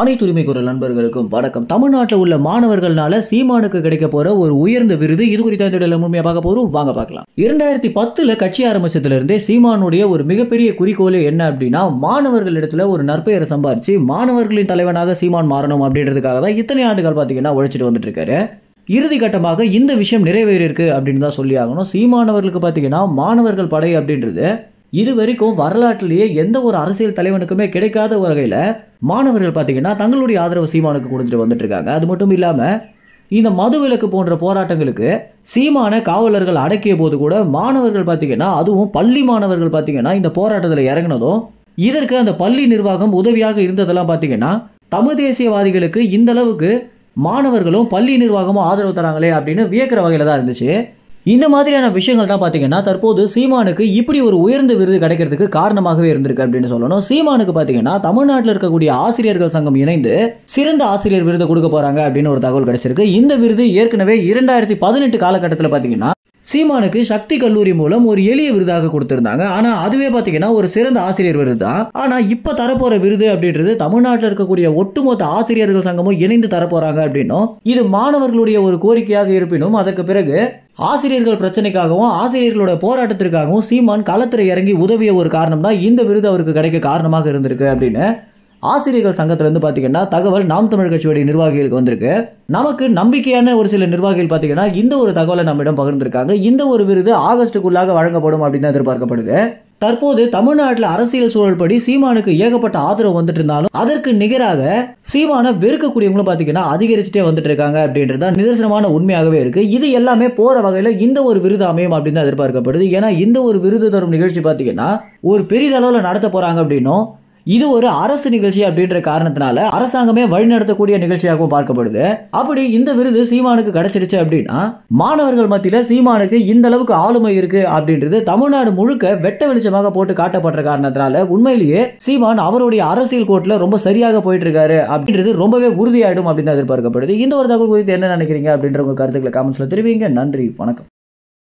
அனைத்து உரிமை குரல் நண்பர்களுக்கும் வணக்கம். தமிழ்நாட்டில் உள்ள மாணவர்களால சீமானுக்கு கிடைக்க போற ஒரு உயர்ந்த விருது, இது குறித்த இந்த முழுமையா பார்க்க போறோம். வாங்க பார்க்கலாம். 2010 கட்சி ஆரம்பிச்சதுல இருந்தே சீமானுடைய ஒரு மிகப்பெரிய குறிக்கோள் என்ன அப்படின்னா, மாணவர்களிடத்துல ஒரு நற்பெயரை சம்பாரிச்சு மாணவர்களின் தலைவனாக சீமான் மாறணும் அப்படின்றதுக்காக தான் இத்தனை ஆண்டுகள் பாத்தீங்கன்னா உழைச்சிட்டு வந்துட்டு இருக்காரு. இறுதி கட்டமாக இந்த விஷயம் நிறைவேறியிருக்கு அப்படின்னு தான் சொல்லி ஆகணும். சீமானவர்களுக்கு பாத்தீங்கன்னா மாணவர்கள் படை அப்படின்றது இது வரைக்கும் வரலாற்றிலேயே எந்த ஒரு அரசியல் தலைவனுக்குமே கிடைக்காத வகையில மாணவர்கள் பாத்தீங்கன்னா தங்களுடைய ஆதரவு சீமானுக்கு கொடுத்துட்டு வந்துட்டு இருக்காங்க. அது மட்டும் இல்லாம இந்த மதுவிலக்கு போன்ற போராட்டங்களுக்கு சீமான காவலர்கள் அடக்கிய போது கூட மாணவர்கள் பாத்தீங்கன்னா, அதுவும் பள்ளி மாணவர்கள் பாத்தீங்கன்னா இந்த போராட்டத்தில் இறங்கினதும் இதற்கு அந்த பள்ளி நிர்வாகம் உதவியாக இருந்ததெல்லாம் பாத்தீங்கன்னா, தமிழ் தேசியவாதிகளுக்கு இந்த அளவுக்கு மாணவர்களும் பள்ளி நிர்வாகமும் ஆதரவு தராங்களே அப்படின்னு வியக்கிற வகையில தான் இருந்துச்சு. இந்த மாதிரியான விஷயங்கள் தான் பாத்தீங்கன்னா தற்போது சீமானுக்கு இப்படி ஒரு உயர்ந்த விருது கிடைக்கிறதுக்கு காரணமாகவே இருந்திருக்கு அப்படின்னு சொல்லணும். சீமானுக்கு பாத்தீங்கன்னா தமிழ்நாட்டில் இருக்கக்கூடிய ஆசிரியர்கள் சங்கம் இணைந்து சிறந்த ஆசிரியர் விருது கொடுக்க போறாங்க அப்படின்னு ஒரு தகவல் கிடைச்சிருக்கு. இந்த விருது ஏற்கனவே 2018 காலகட்டத்தில் பாத்தீங்கன்னா சீமானுக்கு சக்தி கல்லூரி மூலம் ஒரு எளிய விருதாக கொடுத்திருந்தாங்க. ஆனா அதுவே பாத்தீங்கன்னா ஒரு சிறந்த ஆசிரியர் விருது தான். ஆனா இப்ப தரப்போற விருது அப்படின்றது தமிழ்நாட்டில் இருக்கக்கூடிய ஒட்டுமொத்த ஆசிரியர்கள் சங்கமும் இணைந்து தரப்போறாங்க அப்படின்னும், இது மாணவர்களுடைய ஒரு கோரிக்கையாக இருப்பினும் அதற்கு பிறகு ஆசிரியர்கள் பிரச்சனைக்காகவும் ஆசிரியர்களோட போராட்டத்திற்காகவும் சீமான் களத்தில் இறங்கி உதவிய ஒரு காரணம் தான் இந்த விருது அவருக்கு கிடைக்க காரணமாக இருந்திருக்கு அப்படின்னு ஆசிரியர்கள் சங்கத்திலிருந்து பாத்தீங்கன்னா தகவல் நாம் தமிழ் கட்சியுடைய நிர்வாகிகளுக்கு வந்திருக்கு. நமக்கு நம்பிக்கையான ஒரு சில நிர்வாகிகள் பாத்தீங்கன்னா இந்த ஒரு தகவலை நம்மிடம் பகிர்ந்திருக்காங்க. இந்த ஒரு விருது ஆகஸ்டுக்குள்ளாக வழங்கப்படும் அப்படின்னு எதிர்பார்க்கப்படுது. தற்போது தமிழ்நாட்டில் அரசியல் சூழல் படி சீமானுக்கு ஏகப்பட்ட ஆதரவு வந்துட்டு இருந்தாலும் அதற்கு நிகராக சீமான வெறுக்கக்கூடியவங்களும் பாத்தீங்கன்னா அதிகரிச்சுட்டே வந்துட்டு இருக்காங்க அப்படின்றது நிதர்சனமான உண்மையாகவே இருக்கு. இது எல்லாமே போற வகையில இந்த ஒரு விருது அமையும் அப்படின்னு எதிர்பார்க்கப்படுது. ஏன்னா இந்த ஒரு விருது தரும் நிகழ்ச்சி பாத்தீங்கன்னா ஒரு பெரிதளவுல நடத்த போறாங்க அப்படின்னும், இது ஒரு அரசு நிகழ்ச்சி அப்படின்ற காரணத்தினால அரசாங்கமே வழிநடத்தக்கூடிய நிகழ்ச்சியாகவும் பார்க்கப்படுது. அப்படி இந்த விருது சீமானுக்கு கிடைச்சிருச்சு அப்படின்னா மாணவர்கள் மத்தியில சீமானுக்கு இந்த அளவுக்கு ஆளுமை இருக்கு அப்படின்றது தமிழ்நாடு முழுக்க வெட்ட வெளிச்சமாக போட்டு காட்டப்படுற காரணத்தினால உண்மையிலேயே சீமான் அவருடைய அரசியல் கோட்ல ரொம்ப சரியாக போயிட்டு இருக்காரு அப்படின்றது ரொம்பவே உறுதியாயிடும் அப்படின்னு எதிர்பார்க்கப்படுது. இந்த ஒரு தகவல் குறித்து என்ன நினைக்கிறீங்க அப்படின்ற உங்க கருத்துக்களை கமெண்ட்ஸ்ல தெரிவிங்க. நன்றி, வணக்கம்.